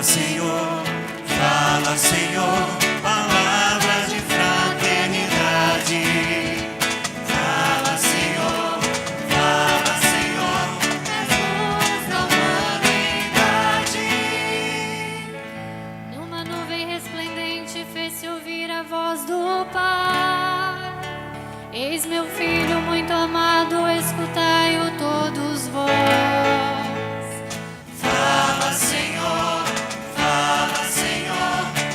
Senhor, palavras de fraternidade. Fala, Senhor, Jesus da humanidade. Numa nuvem resplendente fez-se ouvir a voz do Pai. Eis meu filho muito amado, escutai-o todos vós. Fala, Senhor,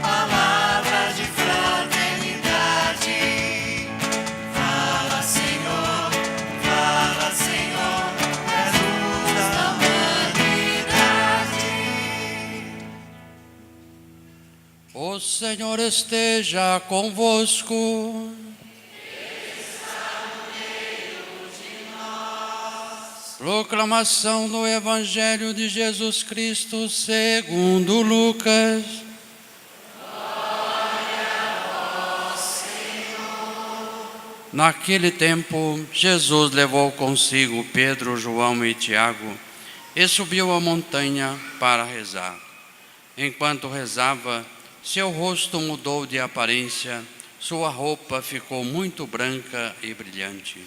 palavras de fraternidade. Fala, Senhor, Jesus da humanidade. O Senhor esteja convosco. Proclamação do Evangelho de Jesus Cristo segundo Lucas. Glória a vós, Senhor. Naquele tempo, Jesus levou consigo Pedro, João e Tiago e subiu a montanha para rezar. Enquanto rezava, seu rosto mudou de aparência, sua roupa ficou muito branca e brilhante.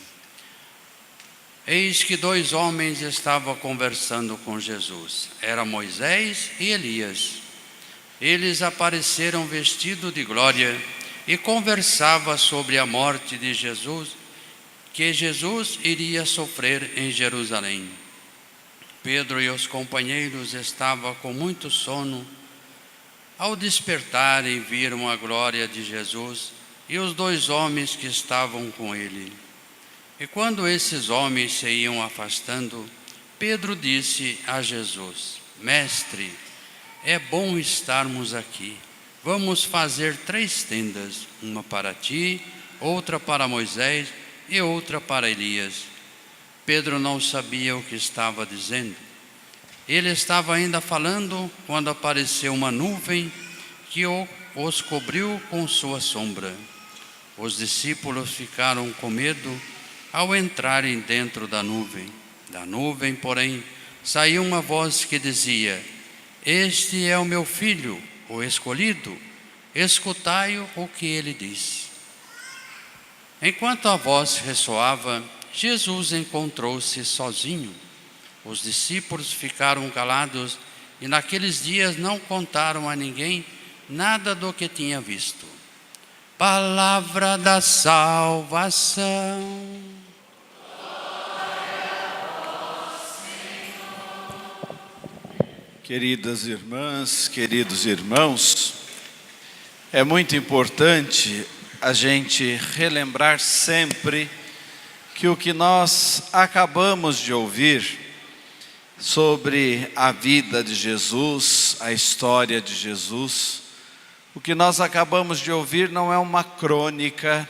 Eis que dois homens estavam conversando com Jesus. Era Moisés e Elias. Eles apareceram vestidos de glória e conversavam sobre a morte de Jesus, que Jesus iria sofrer em Jerusalém. Pedro e os companheiros estavam com muito sono. Ao despertarem, viram a glória de Jesus e os dois homens que estavam com ele. E quando esses homens se iam afastando, Pedro disse a Jesus: Mestre, é bom estarmos aqui. Vamos fazer 3 tendas, uma para ti, outra para Moisés e outra para Elias. Pedro não sabia o que estava dizendo. Ele estava ainda falando quando apareceu uma nuvem que os cobriu com sua sombra. Os discípulos ficaram com medo ao entrarem dentro da nuvem. Da nuvem, porém, saiu uma voz que dizia: Este é o meu filho, o escolhido, escutai-o o que ele diz. Enquanto a voz ressoava, Jesus encontrou-se sozinho. Os discípulos ficaram calados e naqueles dias não contaram a ninguém nada do que tinha visto. Palavra da salvação. Queridas irmãs, queridos irmãos, é muito importante a gente relembrar sempre que o que nós acabamos de ouvir sobre a vida de Jesus, a história de Jesus, o que nós acabamos de ouvir não é uma crônica,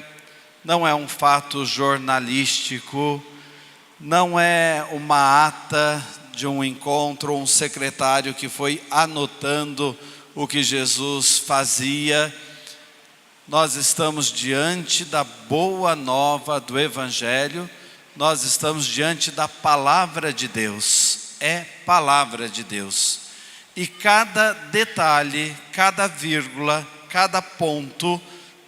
não é um fato jornalístico, não é uma ata de um encontro, um secretário que foi anotando o que Jesus fazia. Nós estamos diante da boa nova do Evangelho, nós estamos diante da palavra de Deus, é palavra de Deus. E cada detalhe, cada vírgula, cada ponto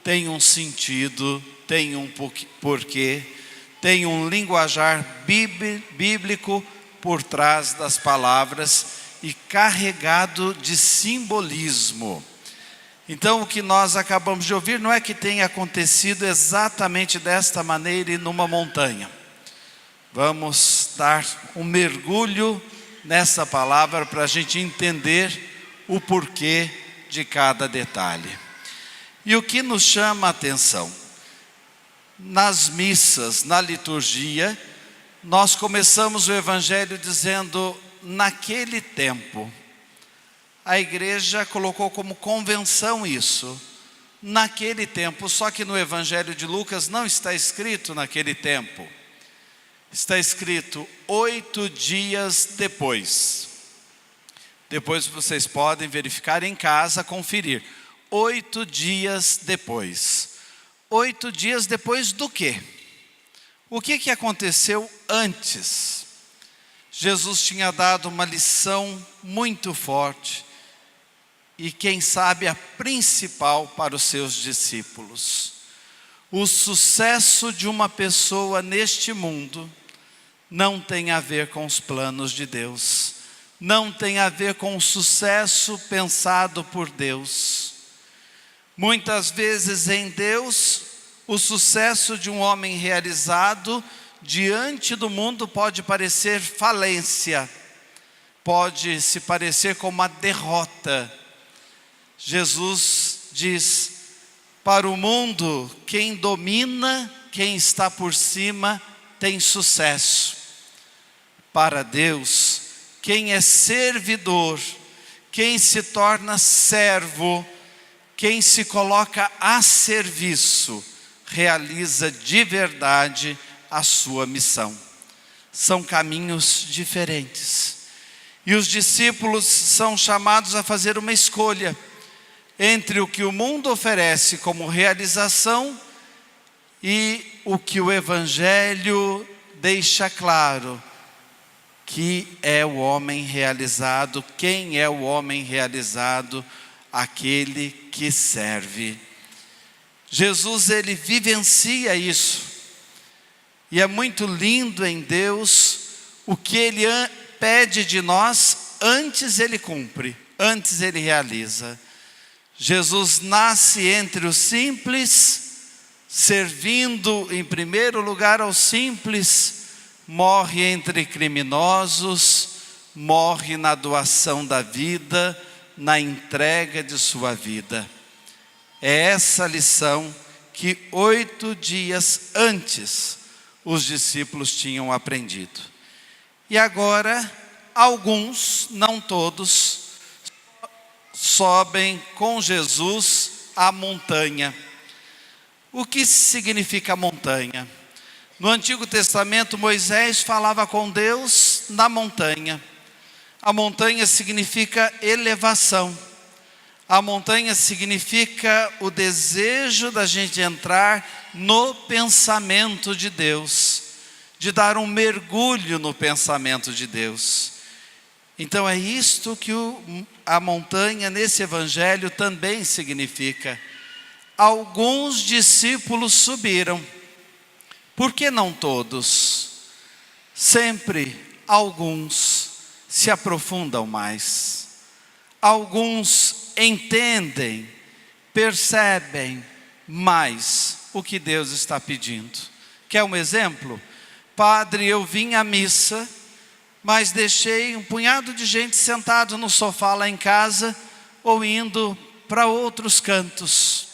tem um sentido, tem um porquê, tem um linguajar bíblico por trás das palavras e carregado de simbolismo. Então o que nós acabamos de ouvir não é que tenha acontecido exatamente desta maneira e numa montanha. Vamos dar um mergulho nessa palavra para a gente entender o porquê de cada detalhe. E o que nos chama a atenção? Nas missas, na liturgia, nós começamos o Evangelho dizendo: naquele tempo. A igreja colocou como convenção isso, naquele tempo. Só que no Evangelho de Lucas não está escrito naquele tempo. Está escrito 8 dias depois. Depois vocês podem verificar em casa, conferir. 8 dias depois. 8 dias depois do quê? O que aconteceu antes? Jesus tinha dado uma lição muito forte. e quem sabe a principal para os seus discípulos. O sucesso de uma pessoa neste mundo não tem a ver com os planos de Deus, não tem a ver com o sucesso pensado por Deus. Muitas vezes em Deus, o sucesso de um homem realizado diante do mundo pode parecer falência, pode se parecer como uma derrota. Jesus diz: para o mundo, quem domina, quem está por cima, tem sucesso. Para Deus, quem é servidor, quem se torna servo, quem se coloca a serviço, realiza de verdade a sua missão. São caminhos diferentes. E os discípulos são chamados a fazer uma escolha entre o que o mundo oferece como realização e o que o Evangelho deixa claro, que é o homem realizado. Quem é o homem realizado? Aquele que serve. Jesus, ele vivencia isso. E é muito lindo em Deus o que ele pede de nós, antes ele cumpre, antes ele realiza. Jesus nasce entre os simples, servindo em primeiro lugar aos simples, morre entre criminosos, morre na doação da vida, na entrega de sua vida. É essa lição que 8 dias antes os discípulos tinham aprendido. E agora, alguns, não todos, sobem com Jesus à montanha. O que significa montanha? No Antigo Testamento, Moisés falava com Deus na montanha. A montanha significa elevação. A montanha significa o desejo da gente entrar no pensamento de Deus, de dar um mergulho no pensamento de Deus. Então é isto que a montanha nesse evangelho também significa. Alguns discípulos subiram. Por que não todos? Sempre alguns se aprofundam mais. Alguns entendem, percebem mais o que Deus está pedindo. Quer um exemplo? Padre, eu vim à missa, mas deixei um punhado de gente sentado no sofá lá em casa, ou indo para outros cantos.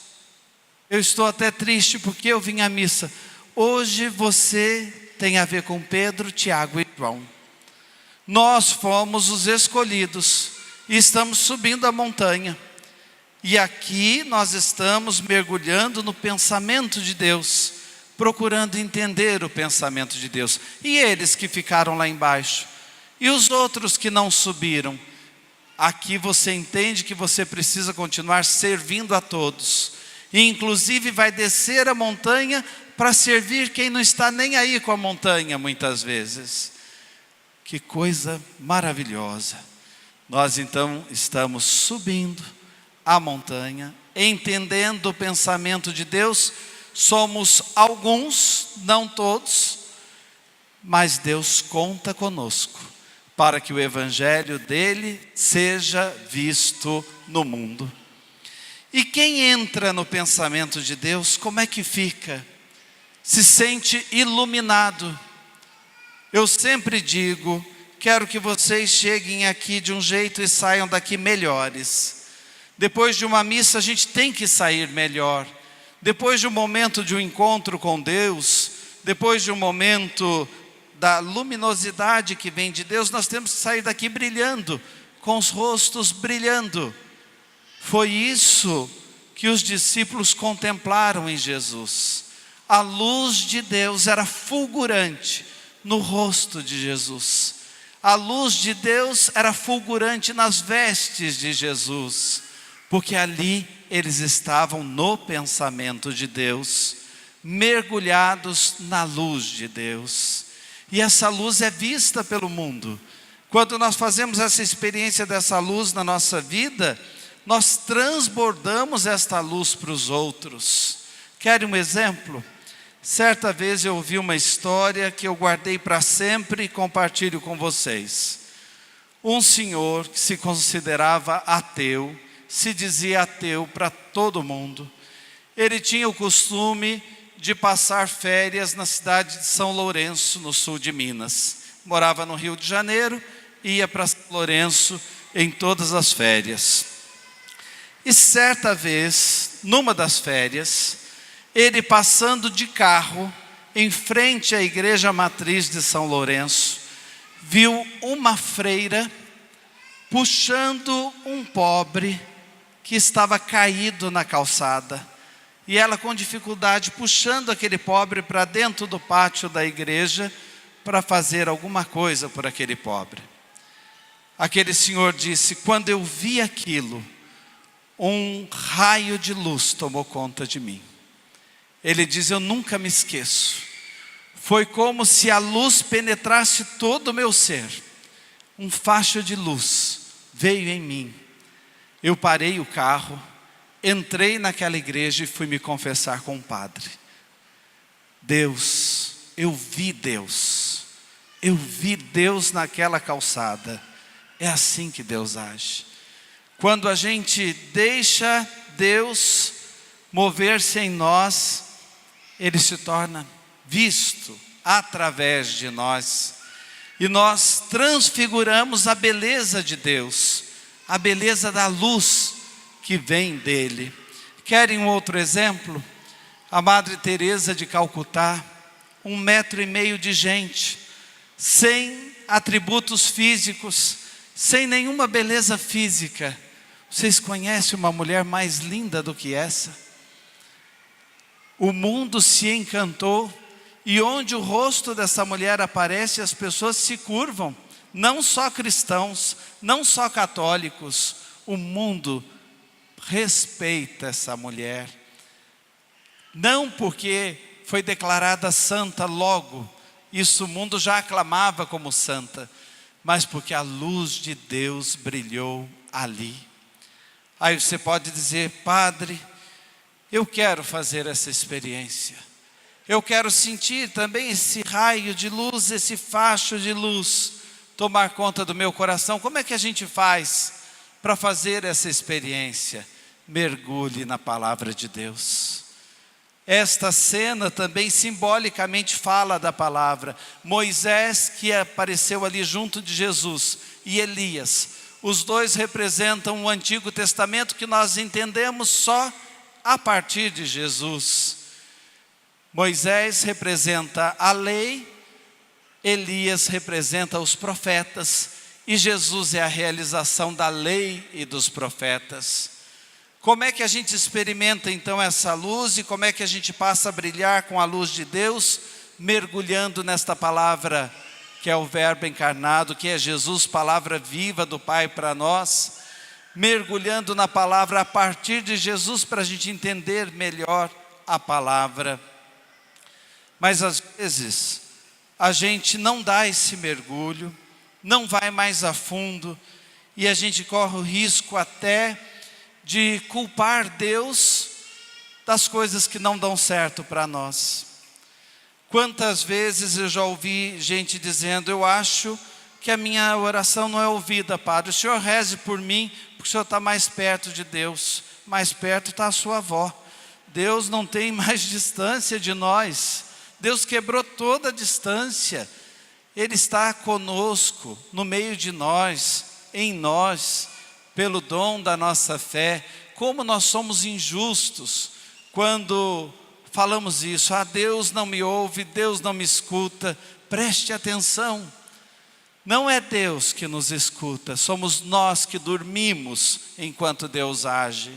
Eu estou até triste porque eu vim à missa. Hoje você tem a ver com Pedro, Tiago e João. Nós fomos os escolhidos e estamos subindo a montanha. E aqui nós estamos mergulhando no pensamento de Deus, procurando entender o pensamento de Deus. E eles que ficaram lá embaixo? E os outros que não subiram? Aqui você entende que você precisa continuar servindo a todos. E inclusive vai descer a montanha para servir quem não está nem aí com a montanha muitas vezes. Que coisa maravilhosa. Nós então estamos subindo a montanha, entendendo o pensamento de Deus. Somos alguns, não todos, mas Deus conta conosco para que o evangelho dele seja visto no mundo. E quem entra no pensamento de Deus, como é que fica? Se sente iluminado. Eu sempre digo, quero que vocês cheguem aqui de um jeito e saiam daqui melhores. Depois de uma missa a gente tem que sair melhor. Depois de um momento de um encontro com Deus, depois de um momento da luminosidade que vem de Deus, nós temos que sair daqui brilhando, com os rostos brilhando. Foi isso que os discípulos contemplaram em Jesus. A luz de Deus era fulgurante no rosto de Jesus. A luz de Deus era fulgurante nas vestes de Jesus, porque ali eles estavam no pensamento de Deus, mergulhados na luz de Deus. E essa luz é vista pelo mundo. Quando nós fazemos essa experiência dessa luz na nossa vida, nós transbordamos esta luz para os outros. Querem um exemplo? Certa vez eu ouvi uma história que eu guardei para sempre e compartilho com vocês. Um senhor que se considerava ateu, se dizia ateu para todo mundo. Ele tinha o costume de passar férias na cidade de São Lourenço, no sul de Minas. Morava no Rio de Janeiro, ia para São Lourenço em todas as férias. E certa vez, numa das férias, ele passando de carro, em frente à igreja matriz de São Lourenço, viu uma freira puxando um pobre que estava caído na calçada. E ela com dificuldade puxando aquele pobre para dentro do pátio da igreja para fazer alguma coisa por aquele pobre. Aquele senhor disse: quando eu vi aquilo, um raio de luz tomou conta de mim. Ele diz: eu nunca me esqueço. Foi como se a luz penetrasse todo o meu ser. Um facho de luz veio em mim. Eu parei o carro, entrei naquela igreja e fui me confessar com o padre. Deus, eu vi Deus naquela calçada. É assim que Deus age. Quando a gente deixa Deus mover-se em nós, Ele se torna visto através de nós. E nós transfiguramos a beleza de Deus, a beleza da luz que vem dele. Querem um outro exemplo? A Madre Teresa de Calcutá, 1,5 metro de gente, sem atributos físicos, sem nenhuma beleza física. Vocês conhecem uma mulher mais linda do que essa? O mundo se encantou, e onde o rosto dessa mulher aparece, as pessoas se curvam. Não só cristãos, não só católicos, o mundo respeita essa mulher. Não porque foi declarada santa logo, isso o mundo já aclamava como santa, mas porque a luz de Deus brilhou ali. Aí você pode dizer: padre, eu quero fazer essa experiência. Eu quero sentir também esse raio de luz, esse facho de luz tomar conta do meu coração. Como é que a gente faz para fazer essa experiência? Mergulhe na palavra de Deus. Esta cena também simbolicamente fala da palavra. Moisés, que apareceu ali junto de Jesus, e Elias, os dois representam o Antigo Testamento que nós entendemos só a partir de Jesus. Moisés representa a lei, Elias representa os profetas, e Jesus é a realização da lei e dos profetas. Como é que a gente experimenta então essa luz, e como é que a gente passa a brilhar com a luz de Deus? Mergulhando nesta palavra que é o Verbo encarnado, que é Jesus, palavra viva do Pai para nós. Mergulhando na palavra a partir de Jesus, para a gente entender melhor a palavra. Mas às vezes a gente não dá esse mergulho, não vai mais a fundo, e a gente corre o risco até de culpar Deus das coisas que não dão certo para nós. Quantas vezes eu já ouvi gente dizendo: eu acho que a minha oração não é ouvida, padre. O senhor reze por mim, porque o senhor está mais perto de Deus. Mais perto está a sua avó. Deus não tem mais distância de nós. Deus quebrou toda a distância. Ele está conosco, no meio de nós, em nós, pelo dom da nossa fé. Como nós somos injustos quando falamos isso: ah, Deus não me ouve, Deus não me escuta. Preste atenção, não é Deus que nos escuta, somos nós que dormimos enquanto Deus age.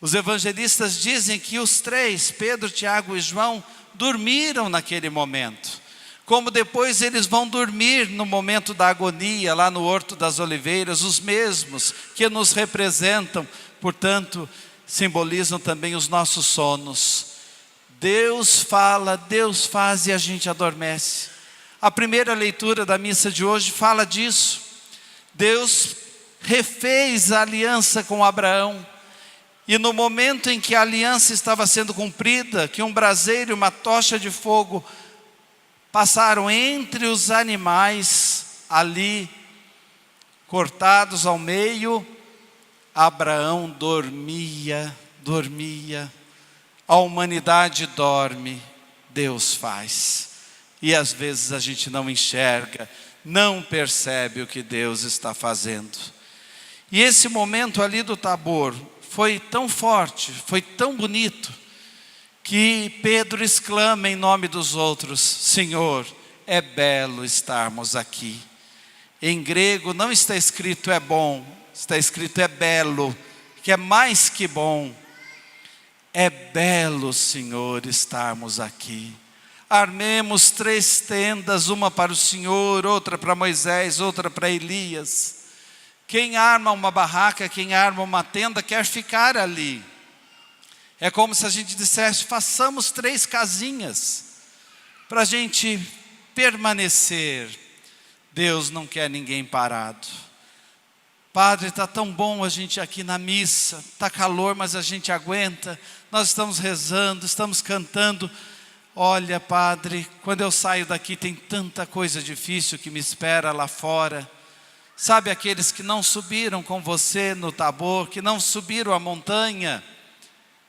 Os evangelistas dizem que os três, Pedro, Tiago e João, dormiram naquele momento, como depois eles vão dormir no momento da agonia, lá no Horto das Oliveiras, os mesmos que nos representam, portanto, simbolizam também os nossos sonos. Deus fala, Deus faz e a gente adormece. A primeira leitura da missa de hoje fala disso. Deus refez a aliança com Abraão. E no momento em que a aliança estava sendo cumprida, que um braseiro e uma tocha de fogo passaram entre os animais ali, cortados ao meio, Abraão dormia. A humanidade dorme, Deus faz. E às vezes a gente não enxerga, não percebe o que Deus está fazendo. E esse momento ali do Tabor foi tão forte, foi tão bonito, que Pedro exclama em nome dos outros: Senhor, é belo estarmos aqui. Em grego não está escrito é bom, está escrito é belo, que é mais que bom. É belo, Senhor, estarmos aqui. Armemos 3 tendas, uma para o Senhor, outra para Moisés, outra para Elias. Quem arma uma barraca, quem arma uma tenda, quer ficar ali. É como se a gente dissesse: façamos 3 casinhas, para a gente permanecer. Deus não quer ninguém parado. Padre, está tão bom a gente aqui na missa, está calor, mas a gente aguenta. Nós estamos rezando, estamos cantando. Olha, Padre, quando eu saio daqui tem tanta coisa difícil que me espera lá fora. Sabe aqueles que não subiram com você no Tabor, que não subiram a montanha?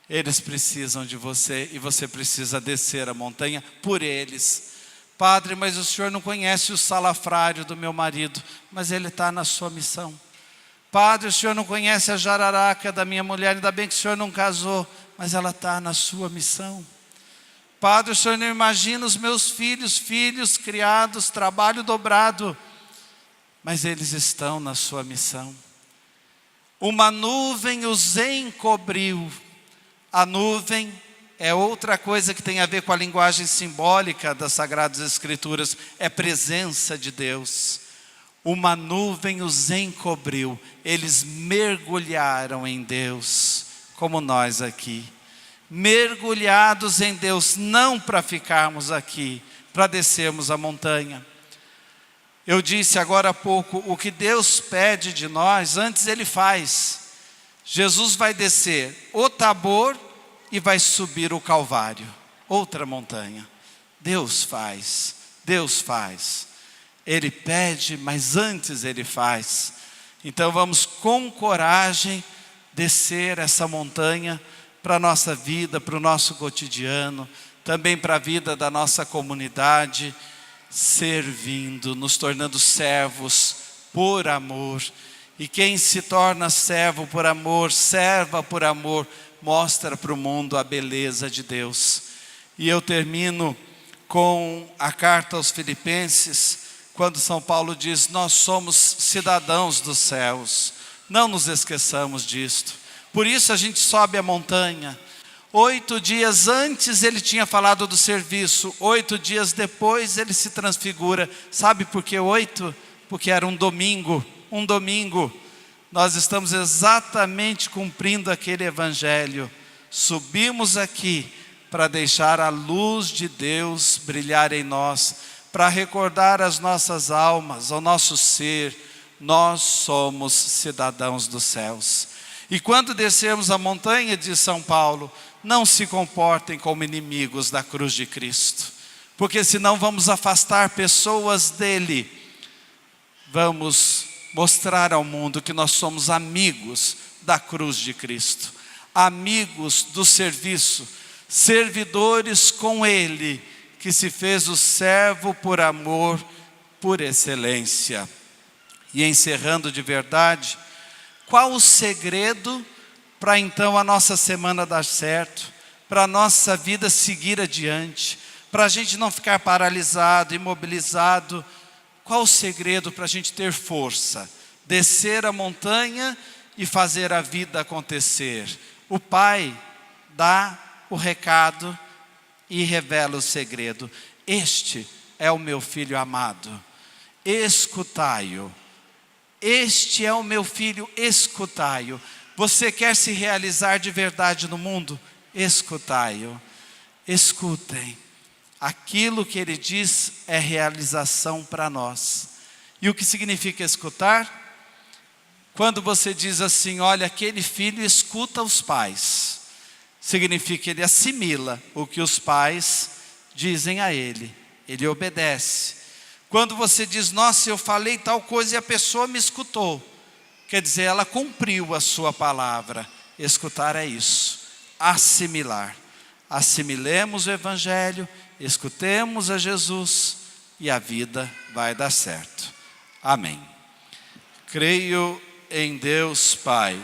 Eles precisam de você e você precisa descer a montanha por eles. Padre, mas o senhor não conhece o salafrário do meu marido, mas ele está na sua missão. Padre, o senhor não conhece a jararaca da minha mulher, ainda bem que o senhor não casou, mas ela está na sua missão. Padre, o senhor não imagina os meus filhos, criados, trabalho dobrado, mas eles estão na sua missão. Uma nuvem os encobriu. A nuvem é outra coisa que tem a ver com a linguagem simbólica das Sagradas Escrituras, é presença de Deus. Uma nuvem os encobriu, eles mergulharam em Deus, como nós aqui. Mergulhados em Deus, não para ficarmos aqui, para descermos a montanha. Eu disse agora há pouco, o que Deus pede de nós, antes Ele faz. Jesus vai descer o Tabor e vai subir o Calvário, outra montanha. Deus faz, Deus faz. Ele pede, mas antes Ele faz. Então vamos com coragem descer essa montanha para a nossa vida, para o nosso cotidiano, também para a vida da nossa comunidade, servindo, nos tornando servos por amor. E quem se torna servo por amor, serva por amor, mostra para o mundo a beleza de Deus. E eu termino com a carta aos Filipenses, quando São Paulo diz: nós somos cidadãos dos céus, não nos esqueçamos disto. Por isso a gente sobe a montanha. 8 dias antes ele tinha falado do serviço, 8 dias depois ele se transfigura. Sabe por que 8? Porque era um domingo. Nós estamos exatamente cumprindo aquele evangelho. Subimos aqui para deixar a luz de Deus brilhar em nós, para recordar as nossas almas, ao nosso ser. Nós somos cidadãos dos céus. E quando descermos a montanha, diz São Paulo, não se comportem como inimigos da cruz de Cristo, porque senão vamos afastar pessoas dele. Vamos mostrar ao mundo que nós somos amigos da cruz de Cristo, amigos do serviço, servidores com ele, que se fez o servo por amor, por excelência. E encerrando de verdade, qual o segredo para então a nossa semana dar certo, para a nossa vida seguir adiante, para a gente não ficar paralisado, imobilizado? Qual o segredo para a gente ter força? Descer a montanha e fazer a vida acontecer. O Pai dá o recado e revela o segredo. Este é o meu filho amado, escutai-o. Este é o meu filho, escutai-o. Você quer se realizar de verdade no mundo? Escutai-o. Escutem. Aquilo que ele diz é realização para nós. E o que significa escutar? Quando você diz assim, olha, aquele filho escuta os pais, significa que ele assimila o que os pais dizem a ele, ele obedece. Quando você diz, nossa, eu falei tal coisa e a pessoa me escutou, quer dizer, ela cumpriu a sua palavra. Escutar é isso, assimilar. Assimilemos o Evangelho, escutemos a Jesus e a vida vai dar certo. Amém. Creio em Deus Pai,